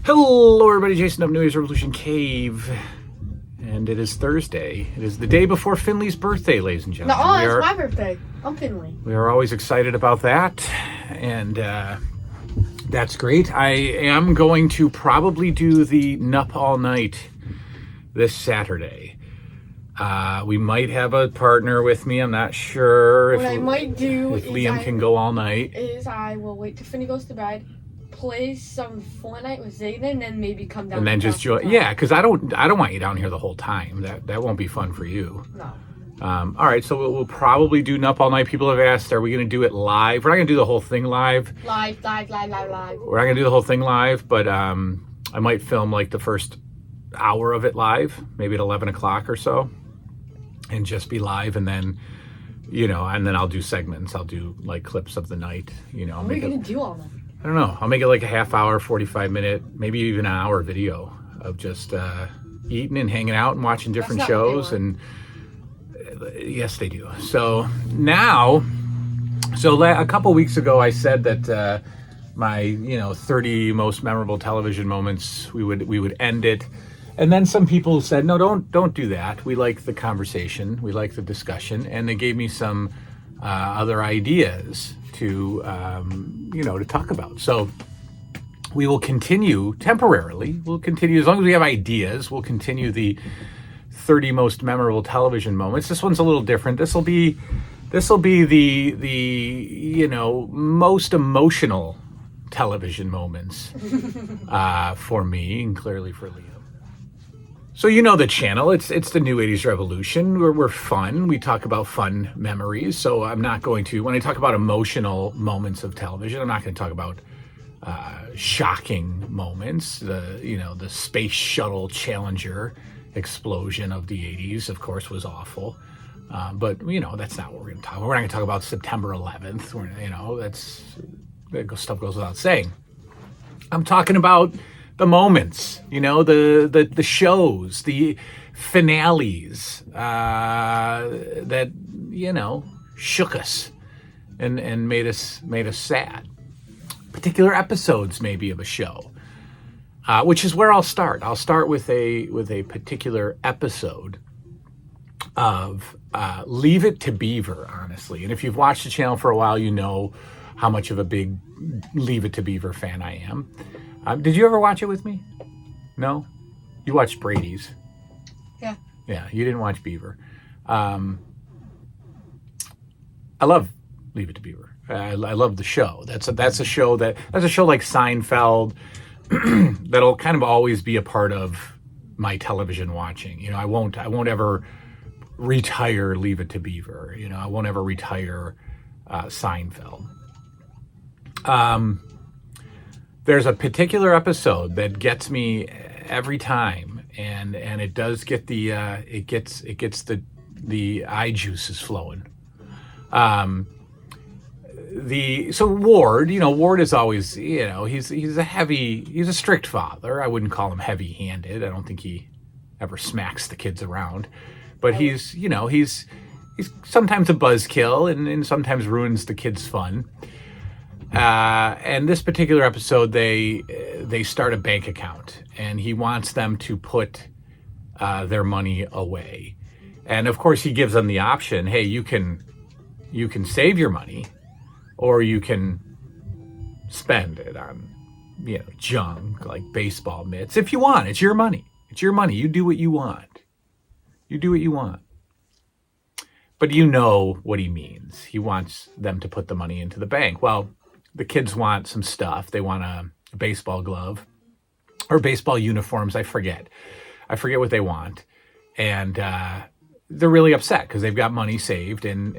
Hello everybody, Jason of New Year's Revolution Cave. And it is Thursday. It is the day before Finley's birthday, ladies and gentlemen. No, it's my birthday. I'm Finley. We are always excited about that. And that's great. I am going to probably do the Nup All Night this Saturday. We might have a partner with me. I'm not sure What I might do if is Liam can go all night. I will wait till Finley goes to bed, play some Fortnite with Zayden, and then maybe come down. And then just join. Yeah, because I don't want you down here the whole time. That won't be fun for you. No. All right, so we'll probably do Nup All Night. People have asked, are we going to do it live? We're not going to do the whole thing live. Live. We're not going to do the whole thing live, but I might film like the first hour of it live, maybe at 11 o'clock or so, and just be live, and then, and then I'll do segments. I'll do like clips of the night, What are you going to do all night? I don't know. I'll make it like a half hour, 45-minute, maybe even an hour video of just eating and hanging out and watching different shows. And yes, they do. So now, a couple weeks ago, I said that my 30 most memorable television moments, we would end it. And then some people said, no, don't do that. We like the conversation. We like the discussion. And they gave me some other ideas to talk about. So we will continue temporarily. We'll continue as long as we have ideas. We'll continue the 30 most memorable television moments. This one's a little different. This will be the most emotional television moments for me, and clearly for Liam. So you know the channel. It's the New 80s Revolution. We're fun. We talk about fun memories. So I'm not going to, when I talk about emotional moments of television, I'm not going to talk about shocking moments. The Space Shuttle Challenger explosion of the 80s, of course, was awful. But that's not what we're going to talk about. We're not going to talk about September 11th. That stuff goes without saying. I'm talking about the moments, the shows, the finales that shook us and made us sad. Particular episodes maybe of a show, which is where I'll start. I'll start with a particular episode of Leave It to Beaver, honestly. And if you've watched the channel for a while, you know how much of a big Leave It to Beaver fan I am. Did you ever watch it with me? No? You watched Brady's. Yeah. Yeah, you didn't watch Beaver. I love Leave It to Beaver. I love the show. That's a show like Seinfeld that'll kind of always be a part of my television watching. I won't ever retire Leave It to Beaver. I won't ever retire Seinfeld. There's a particular episode that gets me every time, and it does get the it gets the eye juices flowing. So Ward, Ward is always, he's a strict father. I wouldn't call him heavy-handed. I don't think he ever smacks the kids around, but he's sometimes a buzzkill and sometimes ruins the kids' fun. And this particular episode, they start a bank account, and he wants them to put their money away. And of course, he gives them the option: hey, you can save your money, or you can spend it on junk like baseball mitts. If you want, it's your money. It's your money. You do what you want. But you know what he means. He wants them to put the money into the bank. Well, the kids want some stuff. They want a baseball glove or baseball uniforms. I forget what they want. And they're really upset because they've got money saved and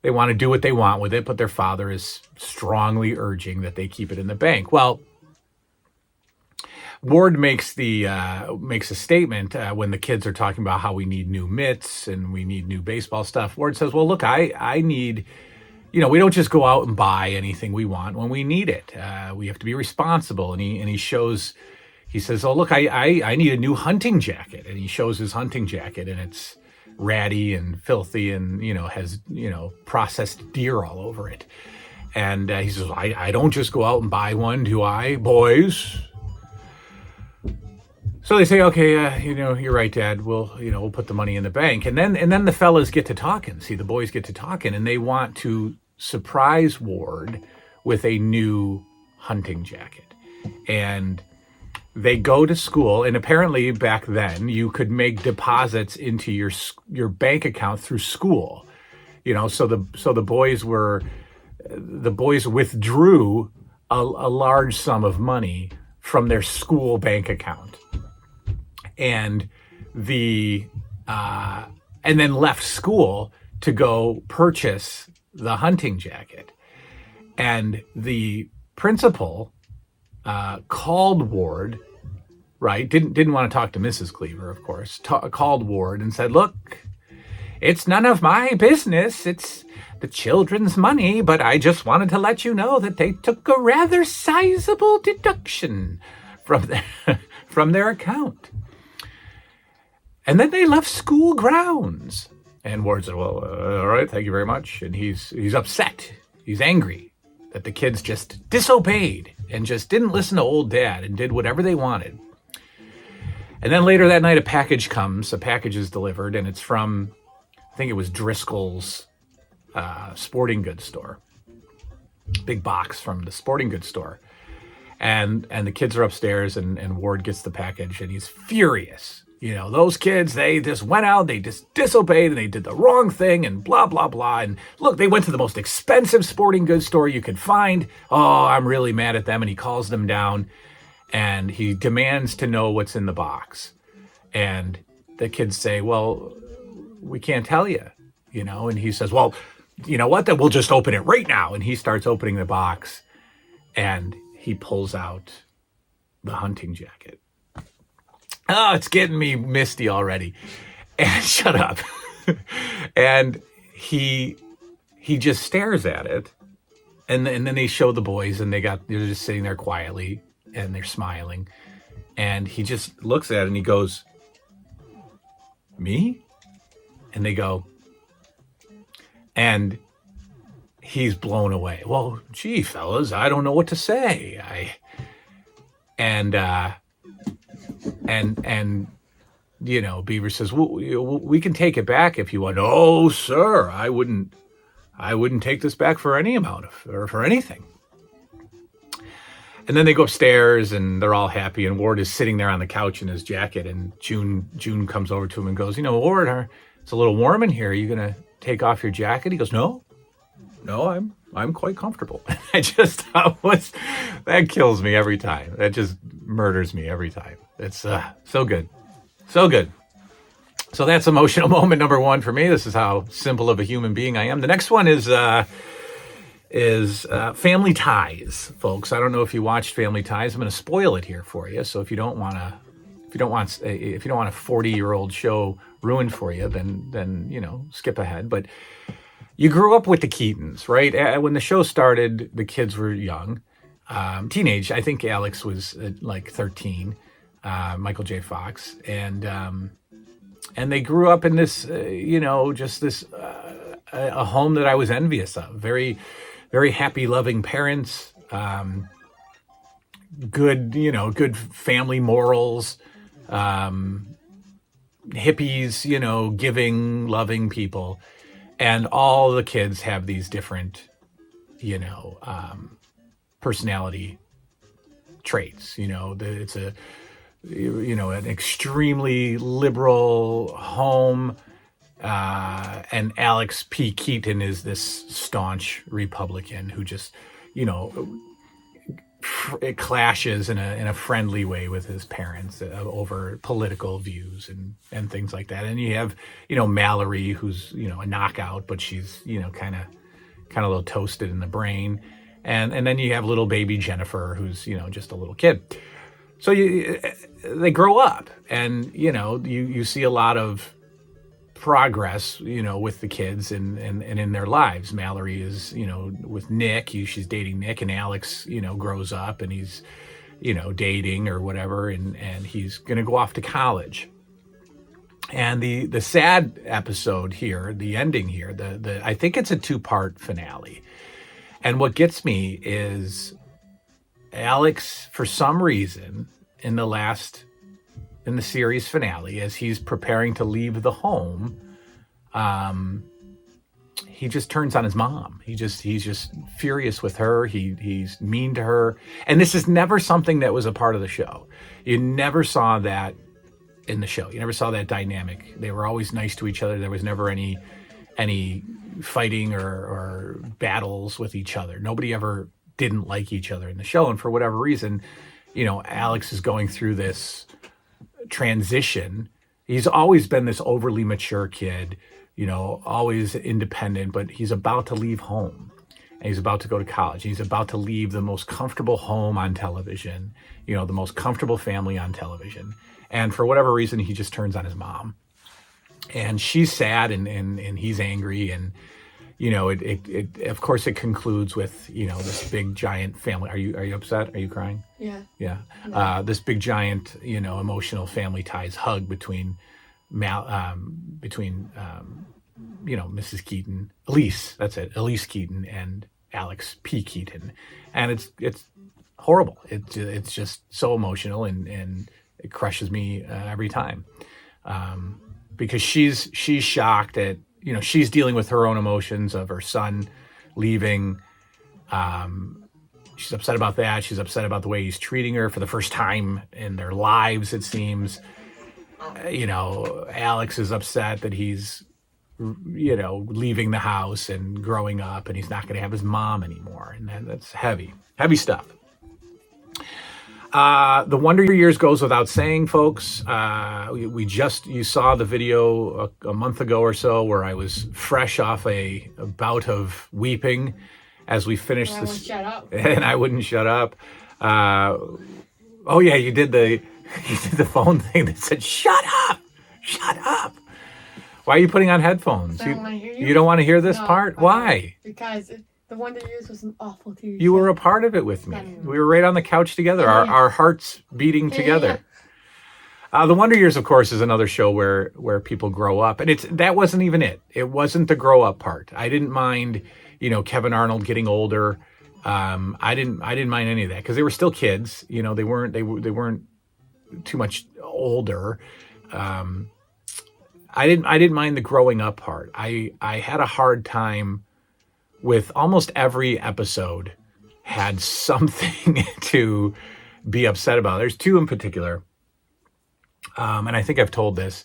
they want to do what they want with it, but their father is strongly urging that they keep it in the bank. Well, Ward makes a statement when the kids are talking about how we need new mitts and we need new baseball stuff. Ward says, well, look, I need, we don't just go out and buy anything we want when we need it. We have to be responsible. And he says, oh, look, I need a new hunting jacket. And he shows his hunting jacket, and it's ratty and filthy and, has, processed deer all over it. And he says, I don't just go out and buy one, do I, boys? So they say, okay, you're right, Dad. We'll put the money in the bank. And then the fellas get to talking. See, the boys get to talking, and they want to surprise Ward with a new hunting jacket. And they go to school, and apparently back then you could make deposits into your bank account through school. So the boys withdrew a large sum of money from their school bank account, and then left school to go purchase the hunting jacket. And the principal called Ward, right? Didn't want to talk to Mrs. Cleaver, of course. Called Ward and said, "Look, it's none of my business. It's the children's money, but I just wanted to let you know that they took a rather sizable deduction from their account." And then they left school grounds. And Ward said, "Well, all right, thank you very much." And he's upset. He's angry that the kids just disobeyed and just didn't listen to old Dad and did whatever they wanted. And then later that night, a package is delivered, and it's from, I think it was Driscoll's sporting goods store. Big box from the sporting goods store. And the kids are upstairs, and Ward gets the package, and he's furious. Those kids, they just went out, they just disobeyed, and they did the wrong thing, and blah, blah, blah. And look, they went to the most expensive sporting goods store you could find. Oh, I'm really mad at them. And he calls them down, and he demands to know what's in the box. And the kids say, "Well, we can't tell you, And he says, "Well, you know what? Then we'll just open it right now." And he starts opening the box, and he pulls out the hunting jacket. Oh, it's getting me misty already. And shut up. And he just stares at it. And then they show the boys, and they're just sitting there quietly, and they're smiling. And he just looks at it and he goes, "Me?" And they go, and he's blown away. "Well, gee, fellas, I don't know what to say. Beaver says, "Well, we can take it back if you want." "Oh, sir, I wouldn't take this back for any amount or for anything." And then they go upstairs, and they're all happy, and Ward is sitting there on the couch in his jacket, and June comes over to him and goes, "Ward, it's a little warm in here. Are you going to take off your jacket?" He goes, No, I'm quite comfortable." That kills me every time. That just murders me every time. It's so good. So good. So that's emotional moment number one for me. This is how simple of a human being I am. The next one is Family Ties, folks. I don't know if you watched Family Ties. I'm going to spoil it here for you. So if you don't want a 40-year-old show ruined for you, then skip ahead. But you grew up with the Keatons, right? When the show started, the kids were young, teenage. I think Alex was like 13, Michael J. Fox, and they grew up in this, just this a home that I was envious of. Very, very happy, loving parents. Good family morals. Hippies, giving, loving people. And all the kids have these different, personality traits. It's an extremely liberal home. And Alex P. Keaton is this staunch Republican who just, it clashes in a friendly way with his parents over political views and things like that. And you have, Mallory, who's, a knockout, but she's, kind of a little toasted in the brain. And then you have little baby Jennifer, who's, just a little kid. So they grow up, and, you see a lot of progress, with the kids and in their lives. Mallory is, with Nick, she's dating Nick, and Alex, grows up, and he's, dating or whatever, and he's going to go off to college. And the sad episode here, the ending here, I think it's a 2-part finale. And what gets me is Alex, for some reason, in the series finale, as he's preparing to leave the home, he just turns on his mom. He's just furious with her. He's mean to her. And this is never something that was a part of the show. You never saw that in the show. You never saw that dynamic. They were always nice to each other. There was never any fighting or battles with each other. Nobody ever didn't like each other in the show. And for whatever reason, Alex is going through this transition. He's always been this overly mature kid, always independent, but he's about to leave home and he's about to go to college. He's about to leave the most comfortable home on television, the most comfortable family on television. And for whatever reason, he just turns on his mom. And she's sad and he's angry. And, it of course it concludes with, this big giant family. Are you upset? Are you crying? Yeah. Yeah. No. This big giant, emotional family ties hug between Mrs. Keaton, Elise, that's it, Elise Keaton and Alex P. Keaton. And it's horrible. It's just so emotional and it crushes me every time. Because she's shocked at, she's dealing with her own emotions of her son leaving. She's upset about that. She's upset about the way he's treating her for the first time in their lives, it seems. Alex is upset that he's, leaving the house and growing up and he's not going to have his mom anymore. And that's heavy stuff. The Wonder Years goes without saying, folks. You saw the video a month ago or so where I was fresh off a bout of weeping as we finished And I wouldn't shut up. And I wouldn't shut up. Oh yeah, you did the phone thing that said, shut up. Why are you putting on headphones? I don't want to hear you. You don't want to hear this No, part? I Why? Because The Wonder Years was an awful TV You show. were a part of it with me. I don't know. We were right on the couch together, Yeah. our hearts beating Yeah. together. The Wonder Years, of course, is another show where people grow up, and that wasn't even it. It wasn't the grow up part. I didn't mind, Kevin Arnold getting older. I didn't mind any of that because they were still kids. They weren't too much older. I didn't mind the growing up part. I had a hard time with almost every episode had something to be upset about. There's two in particular. And I think I've told this.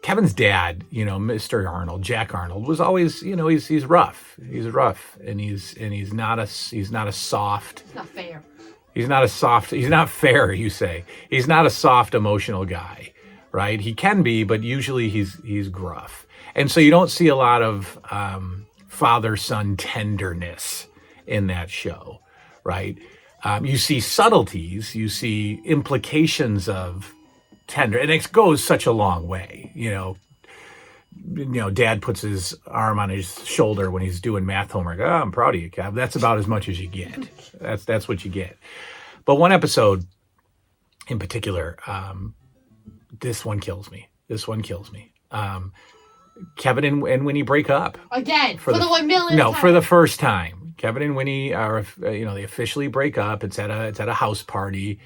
Kevin's dad, Mr. Arnold, Jack Arnold, was always, he's rough. He's rough, and he's not a soft. It's not fair. He's not fair, you say. He's not a soft, emotional guy, right? He can be, but usually he's gruff. And so you don't see a lot of father-son tenderness in that show, right? You see subtleties, you see implications of tender, and it goes such a long way. Dad puts his arm on his shoulder when he's doing math homework. Oh, I'm proud of you, Kev. That's about as much as you get. That's what you get. But one episode in particular, this one kills me. Kevin and Winnie break up. Again, for the 1 millionth No, time. for the first time. Kevin and Winnie are, they officially break up. It's at a house party.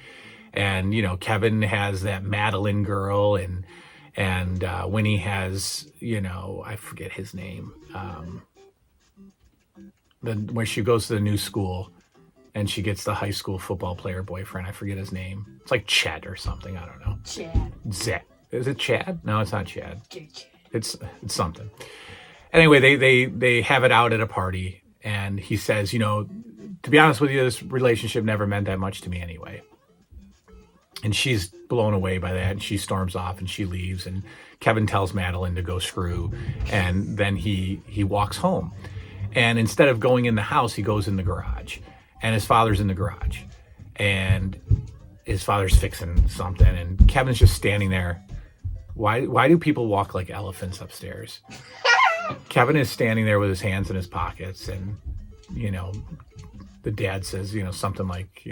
And, Kevin has that Madeline girl and Winnie has, I forget his name. Where she goes to the new school and she gets the high school football player boyfriend. I forget his name. It's like Chad or something. I don't know. Chad. Is it Chad? No, it's not Chad. Chad. It's something. Anyway, they have it out at a party and he says, to be honest with you, this relationship never meant that much to me anyway. And she's blown away by that, and she storms off and she leaves. And Kevin tells Madeline to go screw, and then he walks home. And instead of going in the house, he goes in the garage, and his father's in the garage, and his father's fixing something, and Kevin's just standing there. Why do people walk like elephants upstairs? Kevin is standing there with his hands in his pockets, and the dad says something like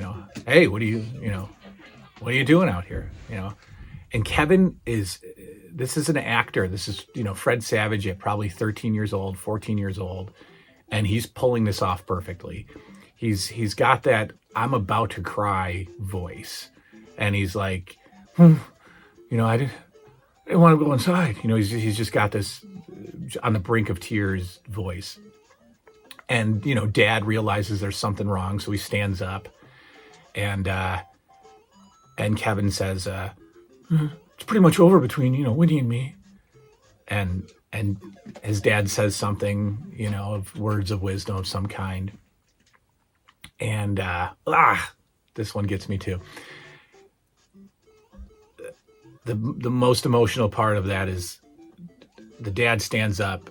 hey, what are you doing out here? And Kevin this is an actor. This is, Fred Savage at probably 13 years old, 14 years old. and he's pulling this off perfectly. He's got that I'm about to cry voice, and he's like, you know, I didn't want to go inside. You know, he's just got this on the brink of tears voice. And, you know, Dad realizes there's something wrong, so he stands up, and Kevin says, it's pretty much over between, you know, Winnie and me. And his dad says something, you know, of words of wisdom of some kind. And this one gets me too. The most emotional part of that is the dad stands up,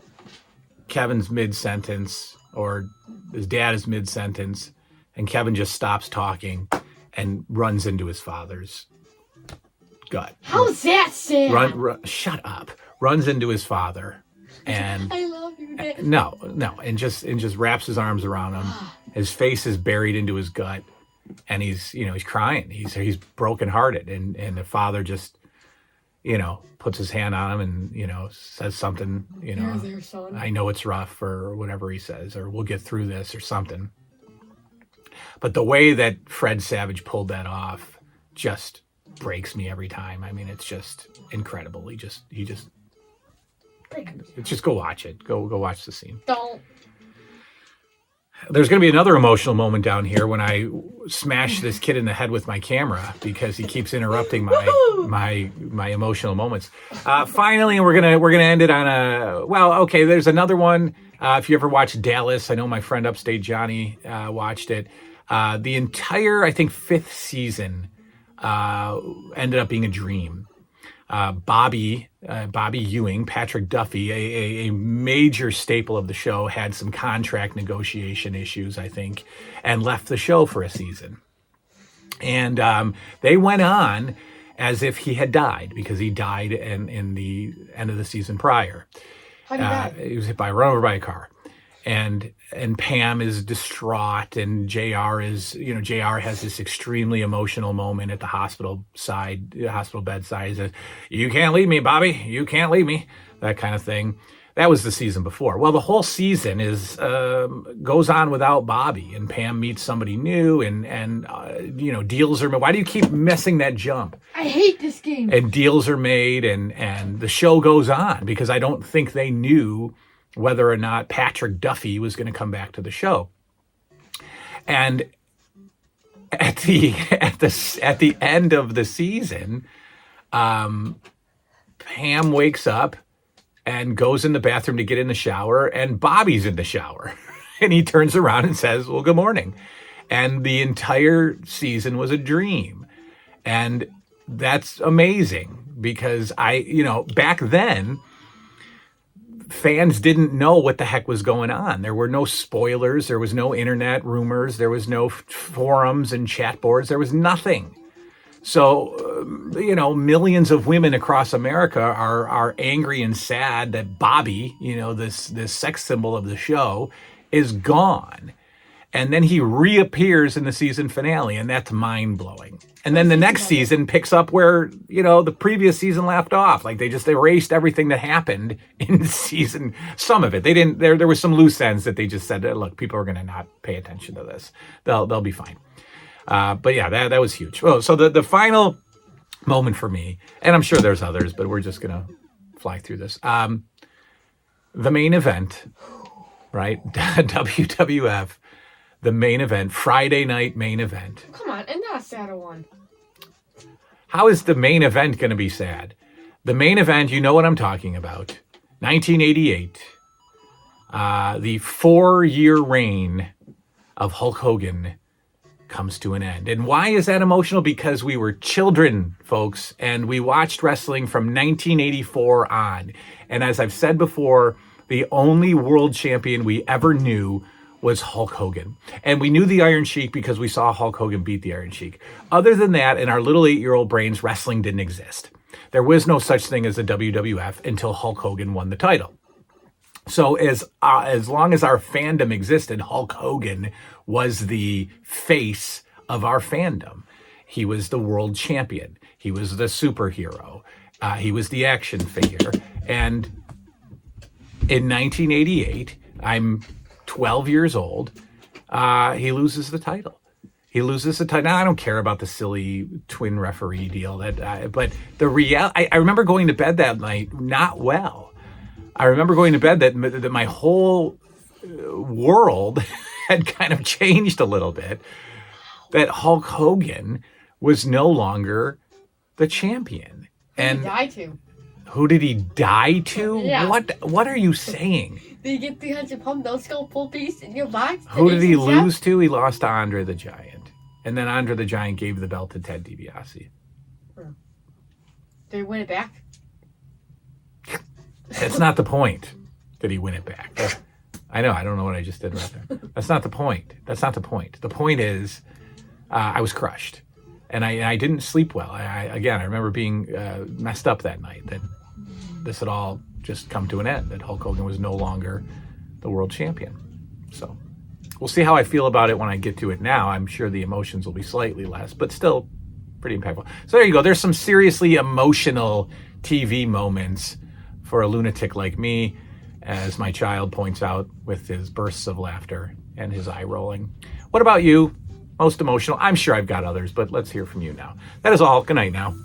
Kevin's mid-sentence, or his dad is mid-sentence, and Kevin just stops talking and runs into his father's gut. How's that sad? Shut up. Runs into his father, and I love you, Dad. No, and just wraps his arms around him. His face is buried into his gut, and he's crying. He's brokenhearted, and the father just, you know, puts his hand on him and, you know, says something, you know, You're there, son. I know it's rough, or whatever he says, or we'll get through this, or something. But the way that Fred Savage pulled that off just breaks me every time. I mean, it's just incredible. He just go watch it. Go watch the scene. Don't. There's going to be another emotional moment down here when I smash this kid in the head with my camera because he keeps interrupting my emotional moments. Finally, we're gonna end it on a there's another one. If you ever watched Dallas, I know my friend Upstate Johnny watched it. The entire, I think, 5th season ended up being a dream. Bobby Ewing, Patrick Duffy, a major staple of the show, had some contract negotiation issues, I think, and left the show for a season. And they went on as if he had died, because he died in the end of the season prior. How did he die? He was run over by a car. And Pam is distraught, and JR has this extremely emotional moment at the hospital bedside. He says, "You can't leave me, Bobby. You can't leave me." That kind of thing. That was the season before. Well, the whole season goes on without Bobby, and Pam meets somebody new, and deals are made. Why do you keep missing that jump? I hate this game. And deals are made, and the show goes on, because I don't think they knew whether or not Patrick Duffy was going to come back to the show. And at the end of the season, Pam wakes up and goes in the bathroom to get in the shower, and Bobby's in the shower. And he turns around and says, "Well, good morning." And the entire season was a dream. And that's amazing, because back then, fans didn't know what the heck was going on. There were no spoilers. There was no internet rumors. There was no forums and chat boards. There was nothing. So, millions of women across America are angry and sad that Bobby, this sex symbol of the show, is gone. And then he reappears in the season finale, and that's mind-blowing. And then the next season picks up where, the previous season left off. Like, they just erased everything that happened in season, some of it. They didn't, there was some loose ends that they just said, look, people are going to not pay attention to this. They'll be fine. But yeah, that was huge. Well, so the final moment for me, and I'm sure there's others, but we're just going to fly through this. The main event, right? WWF. The main event, Friday night main event. Come on, and not a sadder one. How is the main event going to be sad? The main event, you know what I'm talking about. 1988. The 4-year reign of Hulk Hogan comes to an end. And why is that emotional? Because we were children, folks, and we watched wrestling from 1984 on. And as I've said before, the only world champion we ever knew was Hulk Hogan. And we knew the Iron Sheik because we saw Hulk Hogan beat the Iron Sheik. Other than that, in our little 8-year-old brains, wrestling didn't exist. There was no such thing as the WWF until Hulk Hogan won the title. So as long as our fandom existed, Hulk Hogan was the face of our fandom. He was the world champion. He was the superhero. He was the action figure. And in 1988, I'm 12 years old, he loses the title. He loses the title. Now, I don't care about the silly twin referee deal, but the I remember going to bed that night not well. I remember going to bed that my whole world had kind of changed a little bit, that Hulk Hogan was no longer the champion. And he died to. Who did he die to? Yeah. What are you saying? Did you get 300 pound no skull full piece in your box? Who did he lose to? He lost to Andre the Giant. And then Andre the Giant gave the belt to Ted DiBiase. Did he win it back? That's not the point. Did he win it back? I know. I don't know what I just did right there. That's not the point. The point is, I was crushed. And I didn't sleep well. I remember being messed up that night, that this had all just come to an end, that Hulk Hogan was no longer the world champion. So we'll see how I feel about it when I get to it now. I'm sure the emotions will be slightly less, but still pretty impactful. So there you go. There's some seriously emotional TV moments for a lunatic like me, as my child points out with his bursts of laughter and his eye rolling. What about you? Most emotional? I'm sure I've got others, but let's hear from you now. That is all. Good night now.